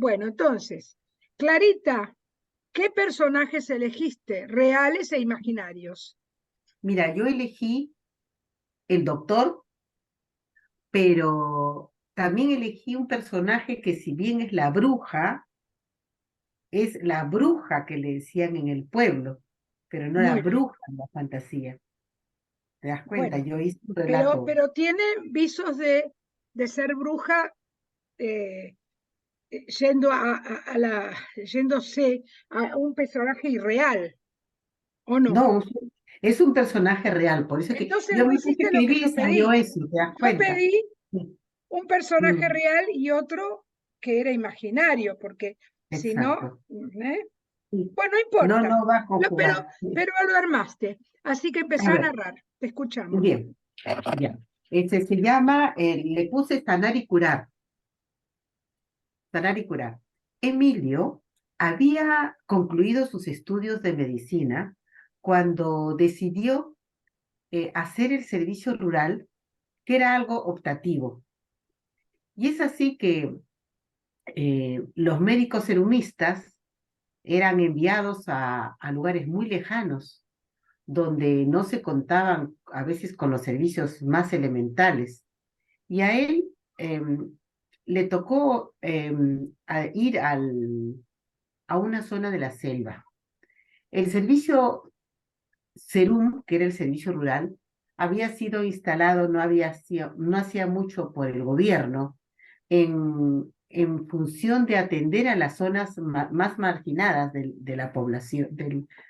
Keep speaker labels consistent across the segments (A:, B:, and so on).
A: Bueno, entonces, Clarita, ¿qué personajes elegiste, reales e imaginarios?
B: Mira, yo elegí el doctor, pero también elegí un personaje que si bien es la bruja que le decían en el pueblo, pero no la
A: Muy bien.
B: bruja en la fantasía. ¿Te das cuenta?
A: Bueno,
B: Yo hice un
A: pero,
B: relato.
A: pero tiene visos de ser bruja eh, yendo yéndose a un personaje irreal, ¿o no?
B: No, es un personaje real, por eso que
A: Entonces
B: yo
A: no
B: me puse a
A: hiciste lo que
B: escribir y
A: yo
B: salió
A: pedí.
B: eso, ¿te das
A: Yo
B: cuenta?
A: pedí
B: Sí.
A: un personaje
B: Mm,
A: real y otro que era imaginario, porque si no,
B: exacto.
A: ¿eh?
B: Sí.
A: Bueno, no
B: No,
A: importa,
B: no va a
A: lo- pero,
B: conjugar. Sí.
A: pero lo armaste. Así que
B: A
A: empezá a
B: ver,
A: narrar, te escuchamos.
B: bien, ya. Este se llama, le puse sanar y curar. Sanar y curar. Emilio había concluido sus estudios de medicina cuando decidió hacer el servicio rural, que era algo optativo. Y es así que los médicos serumistas eran enviados a lugares muy lejanos, donde no se contaban a veces con los servicios más elementales. Y a él le tocó ir a una zona de la selva. El servicio Serum, que era el servicio rural, había sido instalado, no hacía mucho por el gobierno, en función de atender a las zonas más marginadas de la población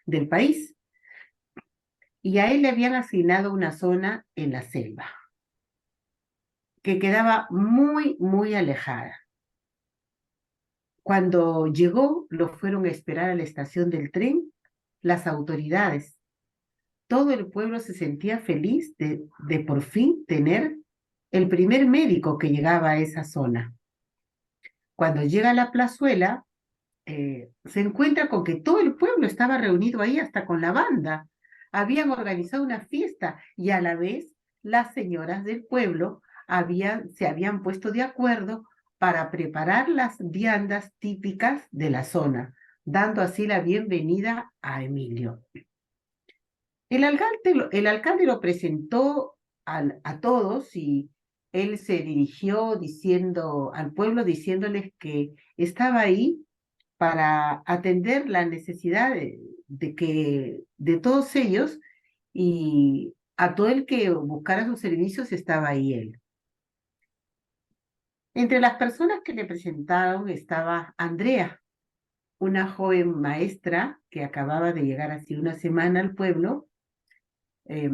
B: del país. Y a él le habían asignado una zona en la selva, que quedaba muy, muy alejada. Cuando llegó, lo fueron a esperar a la estación del tren las autoridades. Todo el pueblo se sentía feliz de por fin tener el primer médico que llegaba a esa zona. Cuando llega a la plazuela, se encuentra con que todo el pueblo estaba reunido ahí, hasta con la banda. Habían organizado una fiesta y a la vez las señoras del pueblo se habían puesto de acuerdo para preparar las viandas típicas de la zona, dando así la bienvenida a Emilio. El alcalde lo presentó a todos y él se dirigió diciendo al pueblo, diciéndoles que estaba ahí para atender la necesidad de todos ellos, y a todo el que buscara sus servicios estaba ahí él. Entre las personas que le presentaron estaba Andrea, una joven maestra que acababa de llegar hace una semana al pueblo, eh,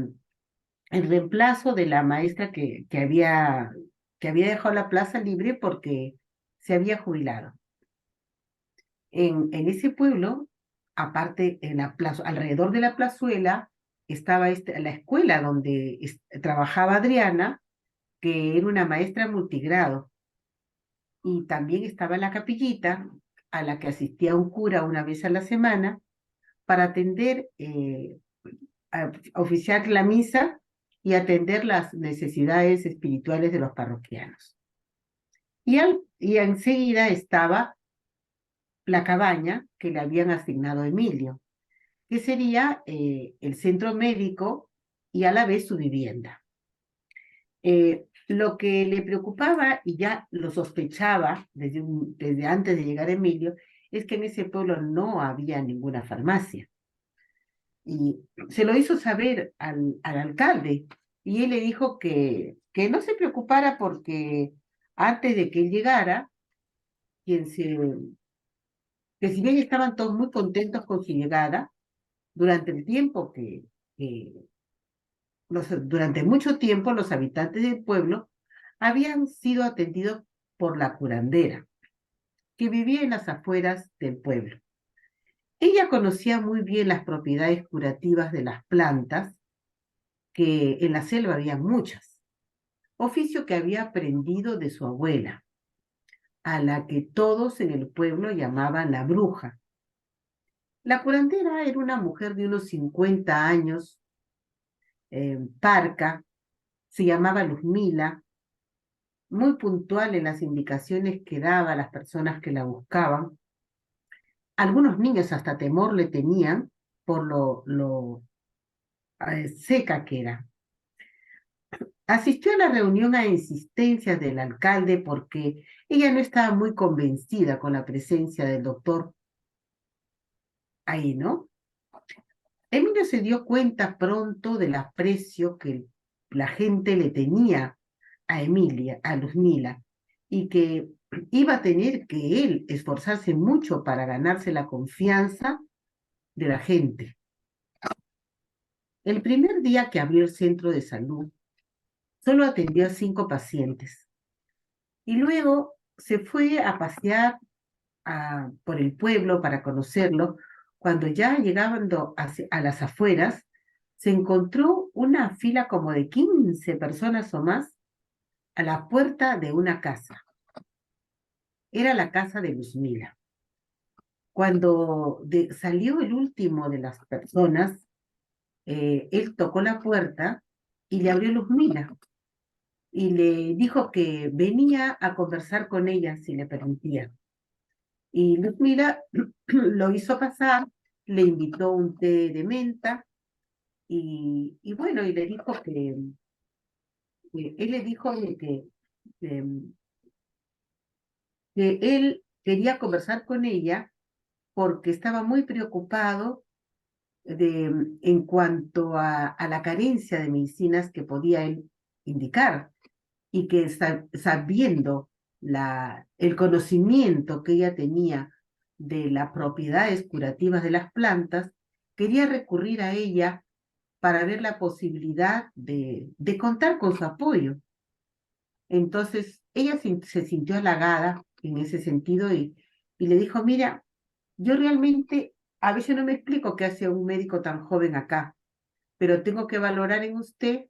B: en reemplazo de la maestra que había dejado la plaza libre porque se había jubilado. En ese pueblo, aparte, alrededor de la plazuela, estaba la escuela donde trabajaba Adriana, que era una maestra multigrado, y también estaba la capillita a la que asistía un cura una vez a la semana para oficiar la misa y atender las necesidades espirituales de los parroquianos. Y enseguida estaba la cabaña que le habían asignado a Emilio, que sería el centro médico y a la vez su vivienda. Lo que le preocupaba, y ya lo sospechaba desde antes de llegar Emilio, es que en ese pueblo no había ninguna farmacia. Y se lo hizo saber al alcalde, y él le dijo que no se preocupara porque antes de que él llegara, quien se, que si bien estaban todos muy contentos con su llegada, durante el tiempo que durante mucho tiempo los habitantes del pueblo habían sido atendidos por la curandera, que vivía en las afueras del pueblo. Ella conocía muy bien las propiedades curativas de las plantas, que en la selva había muchas, oficio que había aprendido de su abuela, a la que todos en el pueblo llamaban la bruja. La curandera era una mujer de unos 50 años, parca, se llamaba Luzmila, muy puntual en las indicaciones que daba a las personas que la buscaban. Algunos niños hasta temor le tenían por lo seca que era. Asistió a la reunión a insistencias del alcalde porque ella no estaba muy convencida con la presencia del doctor ahí, ¿no? Emilio se dio cuenta pronto del aprecio que la gente le tenía a Emilia, a Luzmila, y que iba a tener que él esforzarse mucho para ganarse la confianza de la gente. El primer día que abrió el centro de salud, solo atendió a 5 pacientes y luego se fue a pasear por el pueblo para conocerlo. Cuando ya llegaban a las afueras, se encontró una fila como de 15 personas o más a la puerta de una casa. Era la casa de Luzmila. Cuando salió el último de las personas, él tocó la puerta y le abrió Luzmila y le dijo que venía a conversar con ella si le permitía. Y Luzmila lo hizo pasar, le invitó un té de menta y bueno, y le dijo que él le dijo que, que él quería conversar con ella porque estaba muy preocupado en cuanto a la carencia de medicinas que podía él indicar y que sabiendo el conocimiento que ella tenía de las propiedades curativas de las plantas, quería recurrir a ella para ver la posibilidad de contar con su apoyo. Entonces, ella se sintió halagada en ese sentido y le dijo, mira, yo realmente a veces no me explico qué hace un médico tan joven acá, pero tengo que valorar en usted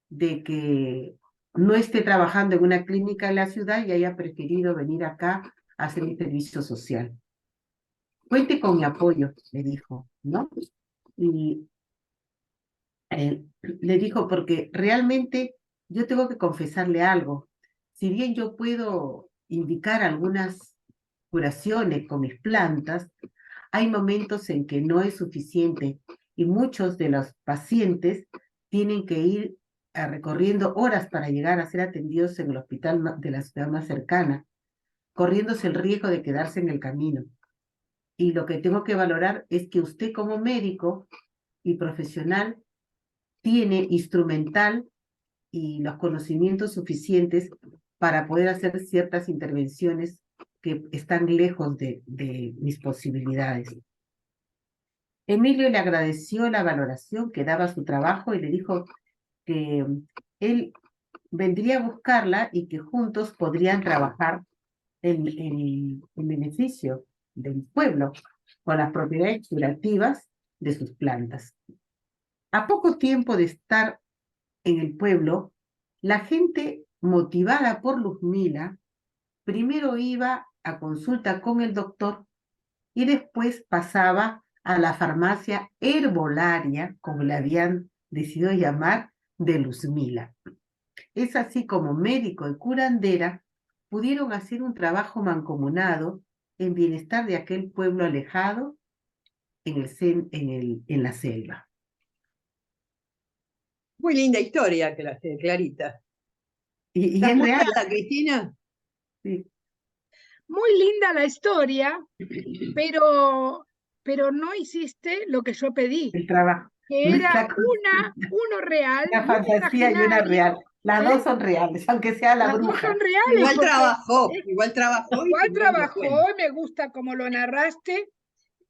B: de que no esté trabajando en una clínica en la ciudad y haya preferido venir acá a hacer un servicio social. Cuente con mi apoyo, le dijo, ¿no? Y le dijo, porque realmente yo tengo que confesarle algo. Si bien yo puedo indicar algunas curaciones con mis plantas, hay momentos en que no es suficiente y muchos de los pacientes tienen que ir recorriendo horas para llegar a ser atendidos en el hospital de la ciudad más cercana, corriéndose el riesgo de quedarse en el camino. Y lo que tengo que valorar es que usted como médico y profesional tiene instrumental y los conocimientos suficientes para poder hacer ciertas intervenciones que están lejos de mis posibilidades. Emilio le agradeció la valoración que daba su trabajo y le dijo que él vendría a buscarla y que juntos podrían trabajar en beneficio del pueblo con las propiedades curativas de sus plantas. A poco tiempo de estar en el pueblo, la gente motivada por Luzmila primero iba a consulta con el doctor y después pasaba a la farmacia herbolaria, como le habían decidido llamar, de Luzmila. Es así como médico y curandera pudieron hacer un trabajo mancomunado en bienestar de aquel pueblo alejado en la selva.
C: Muy linda historia, Clarita.
B: Y
C: ¿Estás
B: es real.
C: muteada, Cristina?
B: Sí.
A: Muy linda la historia, pero no hiciste lo que yo pedí,
B: El trabajo.
A: que era uno real
B: Una
A: y uno
B: fantasía y una
A: imaginario.
B: real. Las dos son reales, aunque sea la
A: Las dos
B: bruja.
A: son reales.
C: Igual trabajó y
A: Igual
C: primero lo
A: trabajó,
C: cuenta.
A: me gusta como lo narraste.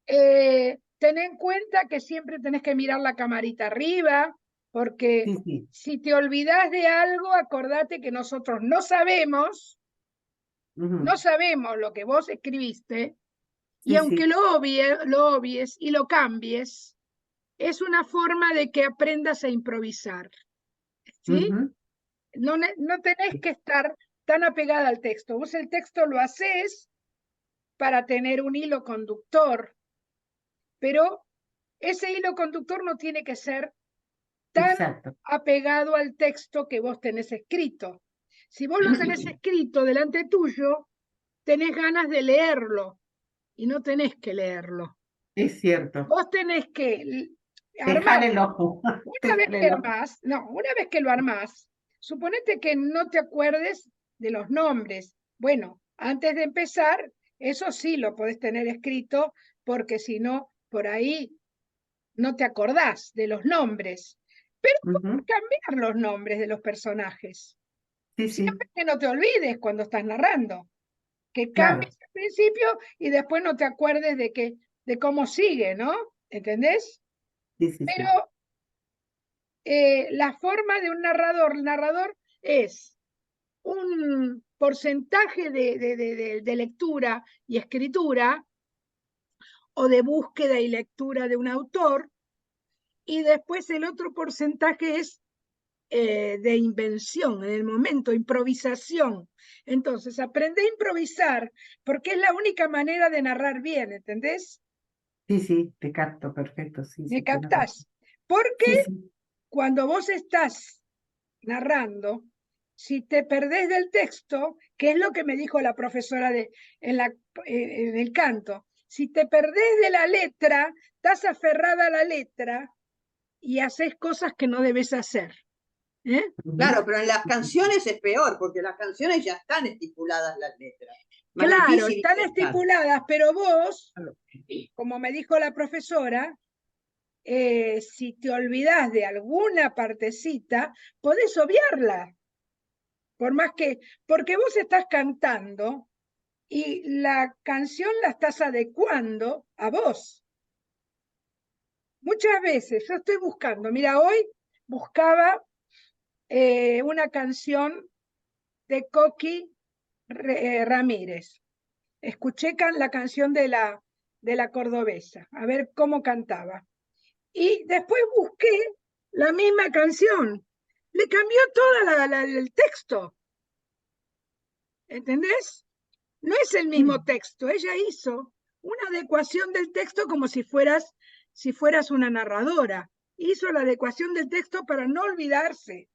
A: Ten en cuenta que siempre tenés que mirar la camarita arriba, porque
B: Sí, sí.
A: si te olvidás de algo, acordate que nosotros no sabemos lo que vos escribiste, y
B: Sí,
A: aunque
B: sí.
A: lo obvies y lo cambies, es una forma de que aprendas a improvisar, ¿sí? No tenés que estar tan apegada al texto. Vos el texto lo haces para tener un hilo conductor, pero ese hilo conductor no tiene que ser tan
B: Exacto.
A: apegado al texto que vos tenés escrito, Si vos lo tenés escrito delante tuyo, tenés ganas de leerlo y no tenés que leerlo.
B: Es cierto.
A: Vos tenés que
B: Dejar
A: armarlo.
B: el ojo.
A: Una vez que armás, una vez que lo armás, suponete que no te acuerdes de los nombres. Bueno, antes de empezar, eso sí lo podés tener escrito, porque si no, por ahí no te acordás de los nombres. Pero podés cambiar los nombres de los personajes.
B: Sí, sí,
A: Siempre que no te olvides cuando estás narrando. Que
B: claro.
A: cambies al principio y después no te acuerdes de cómo sigue, ¿no? ¿Entendés?
B: Sí, sí, sí.
A: Pero la forma de un narrador, el narrador es un porcentaje de lectura y escritura o de búsqueda y lectura de un autor, y después el otro porcentaje es de invención, en el momento, improvisación. Entonces, aprende a improvisar, porque es la única manera de narrar bien, ¿entendés?
B: Sí, sí, te capto, perfecto, sí,
A: ¿Me
B: sí, tienes razón.
A: captás? Porque
B: Sí, sí.
A: cuando vos estás narrando, si te perdés del texto, que es lo que me dijo la profesora en el canto, si te perdés de la letra, estás aferrada a la letra y haces cosas que no debes hacer. ¿Eh?
C: Claro, pero en las canciones es peor, porque las canciones ya están estipuladas las letras. Más
A: Claro,
C: difícil
A: están
C: inventar.
A: estipuladas, pero vos, como me dijo la profesora, si te olvidás de alguna partecita, podés obviarla. Por más que, porque vos estás cantando y la canción la estás adecuando a vos. Muchas veces yo estoy buscando, mira, hoy buscaba una canción de Coqui Ramírez. Escuché la canción de la cordobesa, a ver cómo cantaba. Y después busqué la misma canción. Le cambió todo el texto. ¿Entendés? No es el mismo texto. Ella hizo una adecuación del texto como si fueras una narradora. Hizo la adecuación del texto para no olvidarse.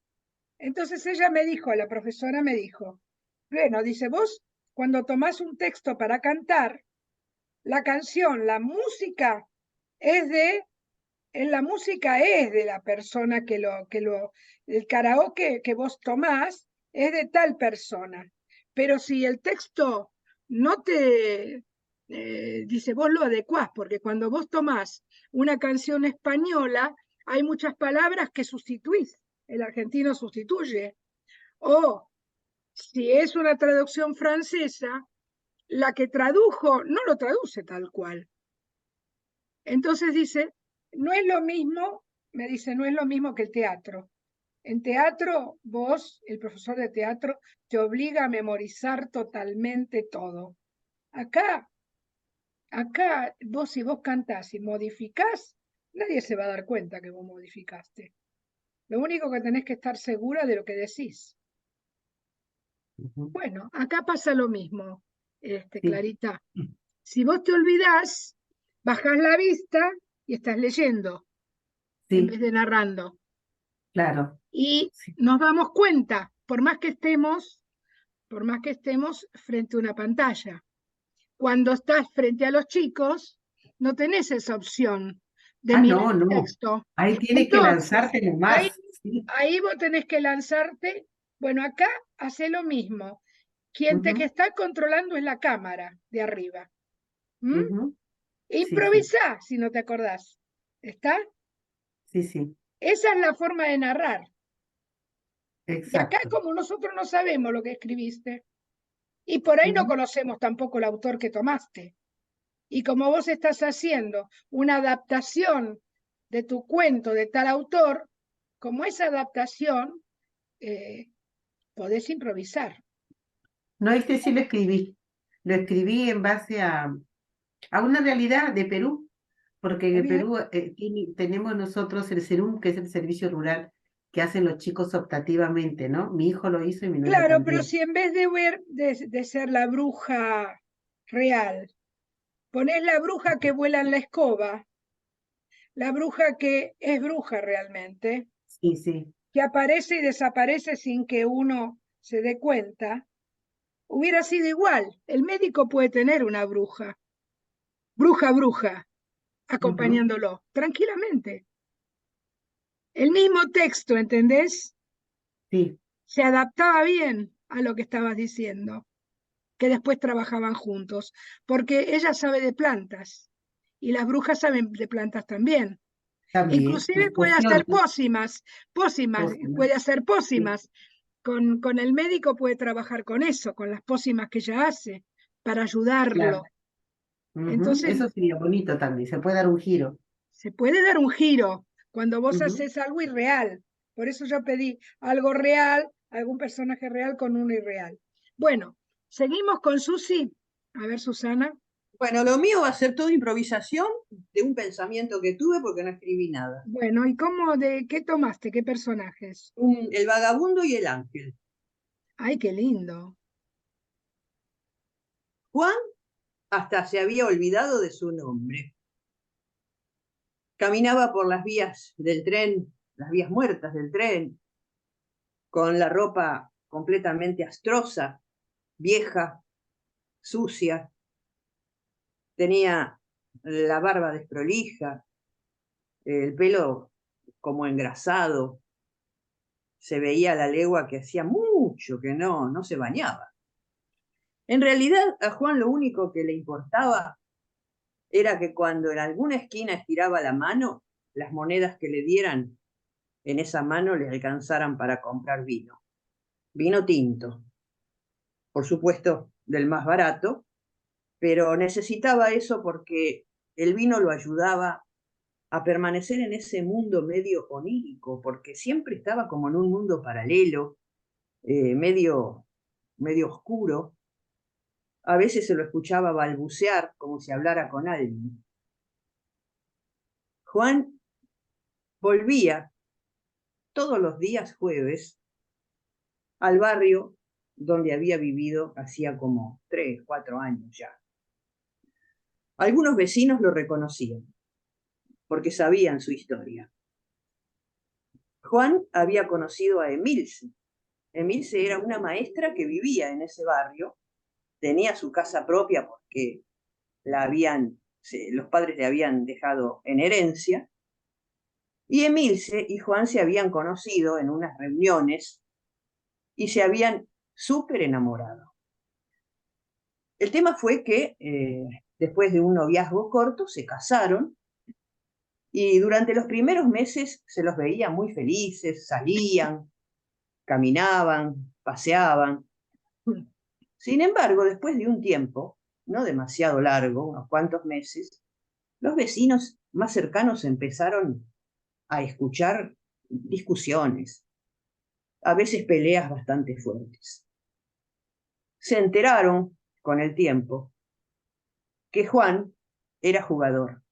A: Entonces ella me dijo, la profesora me dijo, bueno, dice, vos cuando tomás un texto para cantar, la canción, la música la música es de la persona el karaoke que vos tomás es de tal persona. Pero si el texto no te dice, vos lo adecuás, porque cuando vos tomás una canción española, hay muchas palabras que sustituís, el argentino sustituye. O si es una traducción francesa, la que tradujo no lo traduce tal cual. Entonces dice, no es lo mismo, me dice, no es lo mismo que el teatro. En teatro, vos, el profesor de teatro, te obliga a memorizar totalmente todo. Acá, vos si vos cantás y modificás, nadie se va a dar cuenta que vos modificaste. Lo único que tenés que estar segura de lo que decís. Bueno, acá pasa lo mismo, Clarita. Si vos te olvidás, bajás la vista y estás leyendo en vez
B: Sí,
A: de narrando.
B: claro.
A: Y
B: Sí.
A: nos damos cuenta, por más que estemos frente a una pantalla. Cuando estás frente a los chicos, no tenés esa opción de mirar
B: No,
A: el
B: no.
A: texto.
B: Ahí tienes que
A: Entonces,
B: lanzarte
A: ahí,
B: nomás. Sí.
A: ahí vos tenés que lanzarte. Bueno, acá hace lo mismo. Quien te que está controlando es la cámara de arriba. ¿Mm?
B: Sí, sí,
A: Improvisá si no te acordás. ¿Está?
B: sí, sí,
A: Esa es la forma de narrar. Y acá,
B: exacto.
A: como nosotros no sabemos lo que escribiste, y por ahí no conocemos tampoco el autor que tomaste, y como vos estás haciendo una adaptación de tu cuento de tal autor, como esa adaptación, eh, podés improvisar.
B: No, este sí lo escribí. Lo escribí en base a una realidad de Perú, porque en
A: ¿Está
B: el
A: bien?
B: Perú tenemos nosotros el SERUM, que es el servicio rural que hacen los chicos optativamente, ¿no? Mi hijo lo hizo y mi nuera
A: Claro, pero
B: también.
A: si en vez de ser la bruja real, ponés la bruja que vuela en la escoba, la bruja que es bruja realmente,
B: Sí, sí,
A: que aparece y desaparece sin que uno se dé cuenta, hubiera sido igual. El médico puede tener una bruja, bruja, acompañándolo, tranquilamente. El mismo texto, ¿entendés?
B: Sí,
A: Se adaptaba bien a lo que estabas diciendo, que después trabajaban juntos, porque ella sabe de plantas y las brujas saben de plantas también.
B: también,
A: Inclusive puede hacer
B: pociones,
A: puede
B: pócimas.
A: hacer
B: Sí,
A: pócimas. Con el médico puede trabajar con eso, con las pócimas que ella hace, para ayudarlo.
B: claro. Ujú,
A: Entonces,
B: eso sería bonito también, se puede dar un giro.
A: se puede dar un giro cuando vos
B: Ujú.
A: haces algo irreal. Por eso yo pedí algo real, algún personaje real con uno irreal. Bueno, seguimos con Susi. A ver, Susana.
C: Bueno, lo mío va a ser toda improvisación de un pensamiento que tuve porque no escribí nada.
A: Bueno, ¿y cómo de qué tomaste? ¿Qué personajes?
C: El vagabundo y el ángel.
A: Ay, qué lindo.
C: Juan hasta se había olvidado de su nombre. Caminaba por las vías del tren, las vías muertas del tren, con la ropa completamente astrosa, vieja, sucia. Tenía la barba desprolija, el pelo como engrasado. Se veía a la legua que hacía mucho que no se bañaba. En realidad, a Juan lo único que le importaba era que cuando en alguna esquina estiraba la mano, las monedas que le dieran en esa mano le alcanzaran para comprar vino. Vino tinto, por supuesto, del más barato, pero necesitaba eso porque el vino lo ayudaba a permanecer en ese mundo medio onírico, porque siempre estaba como en un mundo paralelo, medio oscuro. A veces se lo escuchaba balbucear como si hablara con alguien. Juan volvía todos los días jueves al barrio donde había vivido hacía como 3, 4 años ya. Algunos vecinos lo reconocían porque sabían su historia. Juan había conocido a Emilce. Emilce era una maestra que vivía en ese barrio, tenía su casa propia porque los padres le habían dejado en herencia, y Emilce y Juan se habían conocido en unas reuniones y se habían súper enamorado. El tema fue que después de un noviazgo corto se casaron y durante los primeros meses se los veía muy felices, salían, caminaban, paseaban. Sin embargo, después de un tiempo, no demasiado largo, unos cuantos meses, los vecinos más cercanos empezaron a escuchar discusiones, a veces peleas bastante fuertes. Se enteraron con el tiempo que Juan era jugador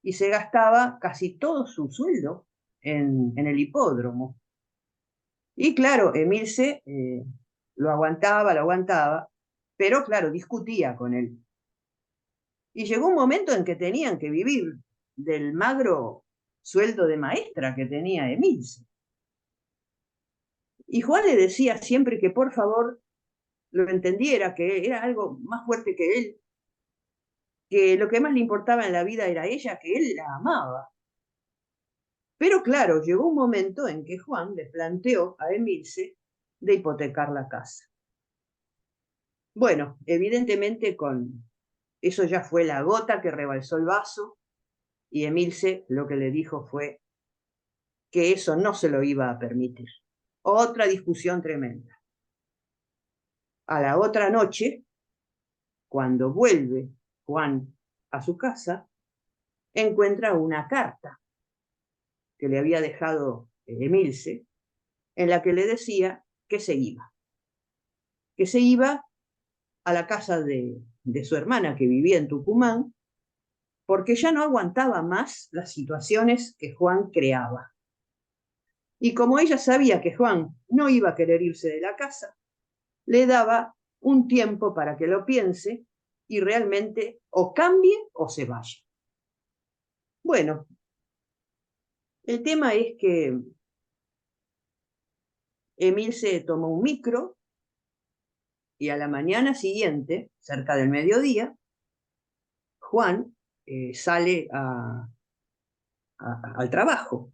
C: y se gastaba casi todo su sueldo en el hipódromo. Y claro, Emilce lo aguantaba, pero claro, discutía con él. Y llegó un momento en que tenían que vivir del magro sueldo de maestra que tenía Emilce. Y Juan le decía siempre que por favor lo entendiera, que era algo más fuerte que él, que lo que más le importaba en la vida era ella, que él la amaba. Pero claro, llegó un momento en que Juan le planteó a Emilce de hipotecar la casa. Bueno, evidentemente con eso ya fue la gota que rebalsó el vaso y Emilce lo que le dijo fue que eso no se lo iba a permitir. Otra discusión tremenda. A la otra noche, cuando vuelve Juan a su casa, encuentra una carta que le había dejado Emilce, en la que le decía que se iba a la casa de su hermana que vivía en Tucumán, porque ya no aguantaba más las situaciones que Juan creaba. Y como ella sabía que Juan no iba a querer irse de la casa, le daba un tiempo para que lo piense y realmente o cambie o se vaya. Bueno, el tema es que Emilce tomó un micro y a la mañana siguiente, cerca del mediodía, Juan sale al trabajo.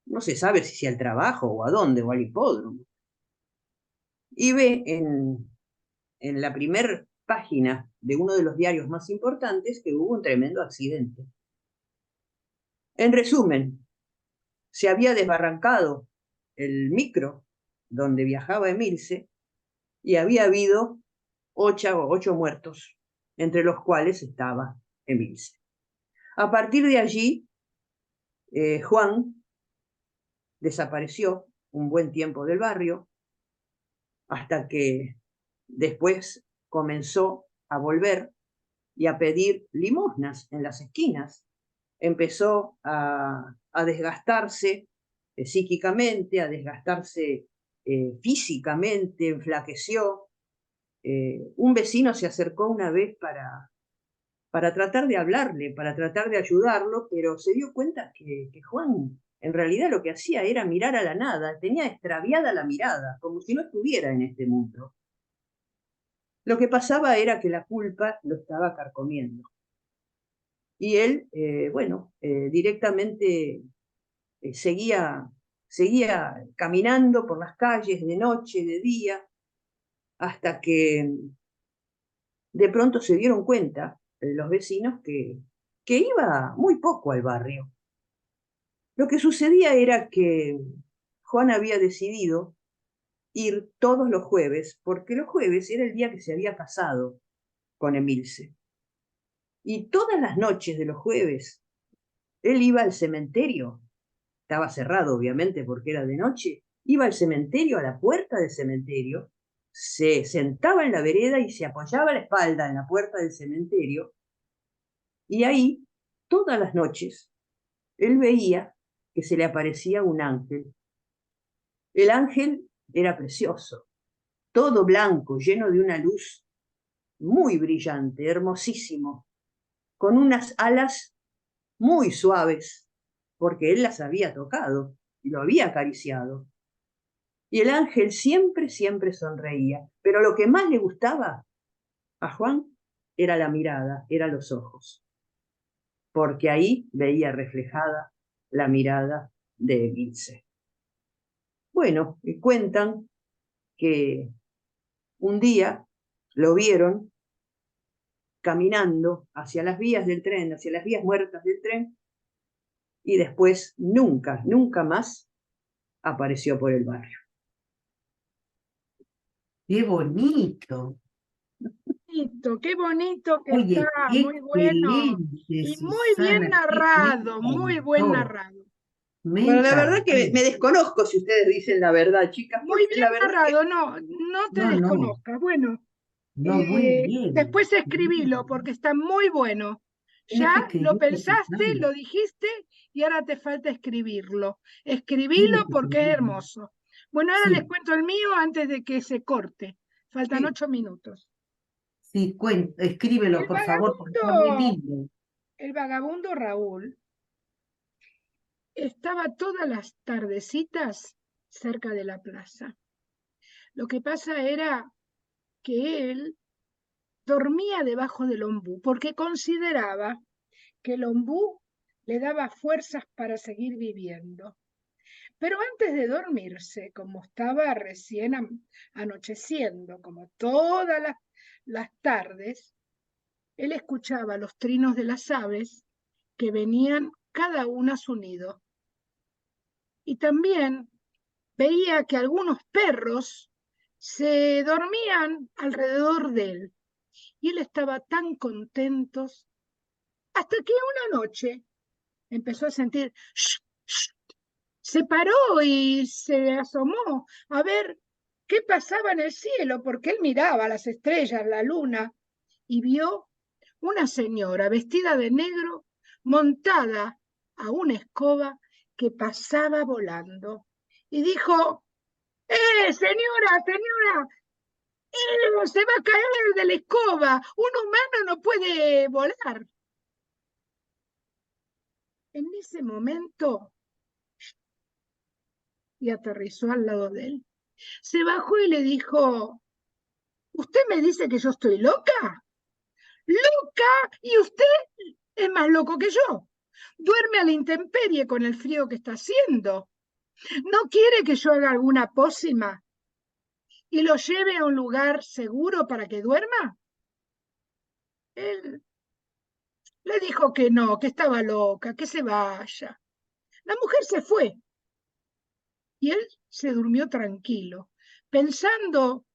C: No se sabe si al trabajo o a dónde, o al hipódromo. Y ve en la primera página de uno de los diarios más importantes que hubo un tremendo accidente. En resumen, se había desbarrancado el micro donde viajaba Emilce y había habido 8 muertos, entre los cuales estaba Emilce. A partir de allí, Juan desapareció un buen tiempo del barrio, hasta que después comenzó a volver y a pedir limosnas en las esquinas. Empezó a desgastarse psíquicamente, a desgastarse físicamente, enflaqueció. Un vecino se acercó una vez para tratar de hablarle, para tratar de ayudarlo, pero se dio cuenta que Juan en realidad lo que hacía era mirar a la nada, tenía extraviada la mirada, como si no estuviera en este mundo. Lo que pasaba era que la culpa lo estaba carcomiendo. Y él, directamente seguía caminando por las calles de noche, de día, hasta que de pronto se dieron cuenta los vecinos que iba muy poco al barrio. Lo que sucedía era que Juan había decidido ir todos los jueves, porque los jueves era el día que se había casado con Emilce. Y todas las noches de los jueves, él iba al cementerio, estaba cerrado obviamente porque era de noche, iba al cementerio, a la puerta del cementerio, se sentaba en la vereda y se apoyaba la espalda en la puerta del cementerio, y ahí, todas las noches, él veía que se le aparecía un ángel. El ángel era precioso, todo blanco, lleno de una luz muy brillante, hermosísimo, con unas alas muy suaves, porque él las había tocado y lo había acariciado. Y el ángel siempre, siempre sonreía, pero lo que más le gustaba a Juan era la mirada, eran los ojos, porque ahí veía reflejada la mirada de Emilce. Bueno, y cuentan que un día lo vieron caminando hacia las vías del tren, hacia las vías muertas del tren, y después nunca, nunca más apareció por el barrio.
B: ¡Qué bonito!
A: Qué bonito que está,
B: Oye,
A: muy bueno
B: excelente,
A: y muy bien
B: Susana, me
A: narrado, muy buen
B: encantó,
A: narrado.
B: me
C: Bueno, la verdad
B: encantó.
C: que me desconozco si ustedes dicen la verdad, chicas,
A: Muy
C: porque
A: bien
C: la verdad que
A: narrado, no te
B: No, no,
A: desconozcas. Bueno,
B: no, muy bien.
A: después escribilo porque está muy bueno.
B: Tienes
A: Ya
B: que
A: lo
B: escribirlo,
A: pensaste,
B: Susana.
A: lo dijiste y ahora te falta escribirlo. Escribilo
B: Tienes que
A: porque es
B: escribirlo.
A: hermoso. Bueno, ahora les
B: Sí,
A: cuento el mío antes de que se corte. Faltan
C: sí.
A: 8 minutos.
B: sí, escríbelo,
A: El
B: por favor, porque está muy
A: vagabundo,
B: lindo.
A: el vagabundo Raúl estaba todas las tardecitas cerca de la plaza. Lo que pasa era que él dormía debajo del ombú porque consideraba que el ombú le daba fuerzas para seguir viviendo. Pero antes de dormirse, como estaba recién anocheciendo, como todas las tardes, él escuchaba los trinos de las aves que venían cada una a su nido. Y también veía que algunos perros se dormían alrededor de él. Y él estaba tan contento hasta que una noche empezó a sentir, "Shh, shh". Se paró y se asomó a ver qué pasaba en el cielo, porque él miraba las estrellas, la luna, y vio una señora vestida de negro montada a una escoba que pasaba volando. Y dijo, señora, señora, se va a caer de la escoba, un humano no puede volar. En ese momento, y aterrizó al lado de él. Se bajó y le dijo, ¿usted me dice que yo estoy loca? ¿Loca? ¿Y usted es más loco que yo? Duerme a la intemperie con el frío que está haciendo. ¿No quiere que yo haga alguna pócima y lo lleve a un lugar seguro para que duerma? Él le dijo que no, que estaba loca, que se vaya. La mujer se fue y él se durmió tranquilo, pensando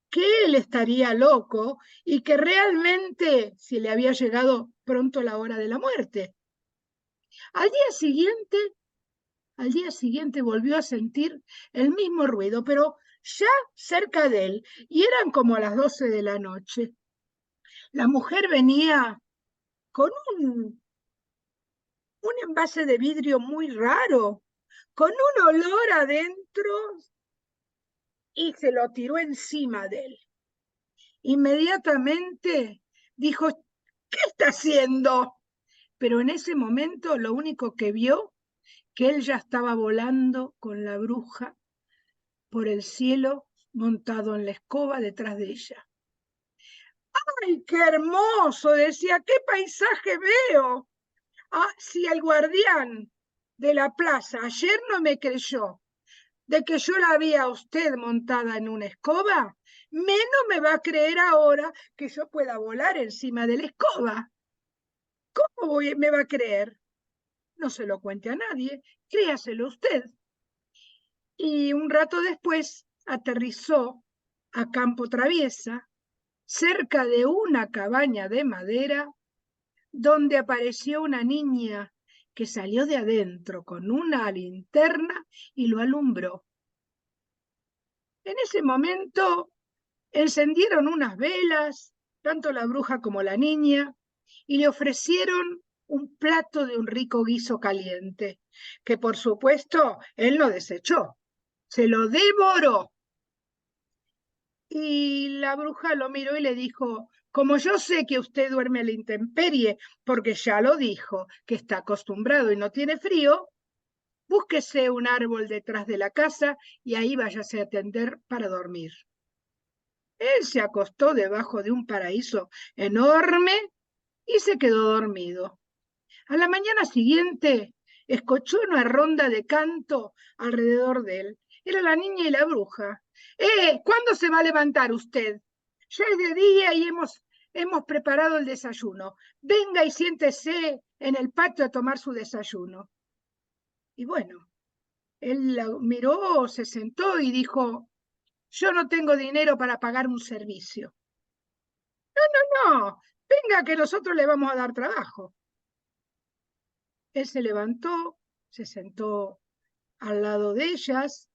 A: que él estaría loco y que realmente se le había llegado pronto la hora de la muerte. Al día siguiente, al día siguiente volvió a sentir el mismo ruido, pero ya cerca de él, y eran como las 12 de la noche. La mujer venía con un envase de vidrio muy raro, con un olor adentro, y se lo tiró encima de él. Inmediatamente dijo, ¿qué está haciendo? Pero en ese momento lo único que vio, que él ya estaba volando con la bruja por el cielo, montado en la escoba detrás de ella. ¡Ay, qué hermoso! Decía, ¿qué paisaje veo? Ah, si el guardián de la plaza ayer no me creyó de que yo la vi a usted montada en una escoba, menos me va a creer ahora que yo pueda volar encima de la escoba. ¿Cómo me va a creer? No se lo cuente a nadie, créaselo usted. Y un rato después aterrizó a Campo Traviesa, cerca de una cabaña de madera, donde apareció una niña que salió de adentro con una linterna y lo alumbró. En ese momento encendieron unas velas, tanto la bruja como la niña, y le ofrecieron un plato de un rico guiso caliente, que por supuesto él no desechó, se lo devoró. Y la bruja lo miró y le dijo, como yo sé que usted duerme a la intemperie, porque ya lo dijo, que está acostumbrado y no tiene frío, búsquese un árbol detrás de la casa y ahí váyase a tender para dormir. Él se acostó debajo de un paraíso enorme y se quedó dormido. A la mañana siguiente, escuchó una ronda de canto alrededor de él. Era la niña y la bruja. ¿Cuándo se va a levantar usted? Ya es de día y hemos preparado el desayuno. Venga y siéntese en el patio a tomar su desayuno. Y bueno, él la miró, se sentó y dijo, yo no tengo dinero para pagar un servicio. No, venga que nosotros le vamos a dar trabajo. Él se levantó, se sentó al lado de ellas,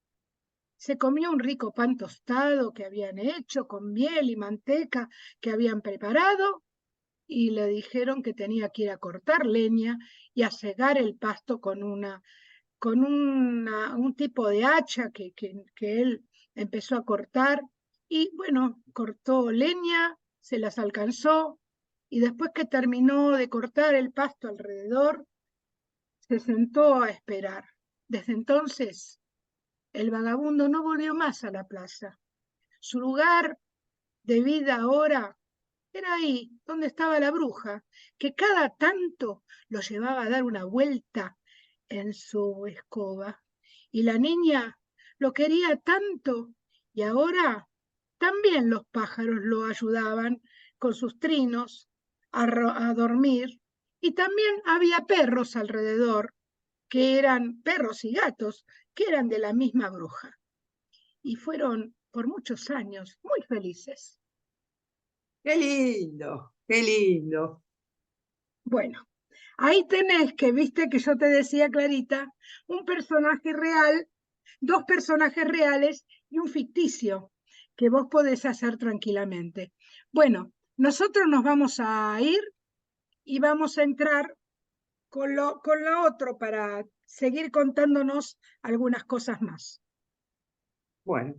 A: se comió un rico pan tostado que habían hecho con miel y manteca que habían preparado y le dijeron que tenía que ir a cortar leña y a cegar el pasto con un tipo de hacha que él empezó a cortar y bueno, cortó leña, se las alcanzó y después que terminó de cortar el pasto alrededor, se sentó a esperar. Desde entonces, el vagabundo no volvió más a la plaza. Su lugar de vida ahora era ahí, donde estaba la bruja, que cada tanto lo llevaba a dar una vuelta en su escoba. Y la niña lo quería tanto, y ahora también los pájaros lo ayudaban con sus trinos a dormir, y también había perros alrededor que eran perros y gatos, que eran de la misma bruja. Y fueron por muchos años muy felices.
C: Qué lindo, qué lindo.
A: Bueno, ahí tenés que, viste que yo te decía, Clarita, un personaje real, dos personajes reales y un ficticio que vos podés hacer tranquilamente. Bueno, nosotros nos vamos a ir y vamos a entrar con lo otro para seguir contándonos algunas cosas más.
C: Bueno.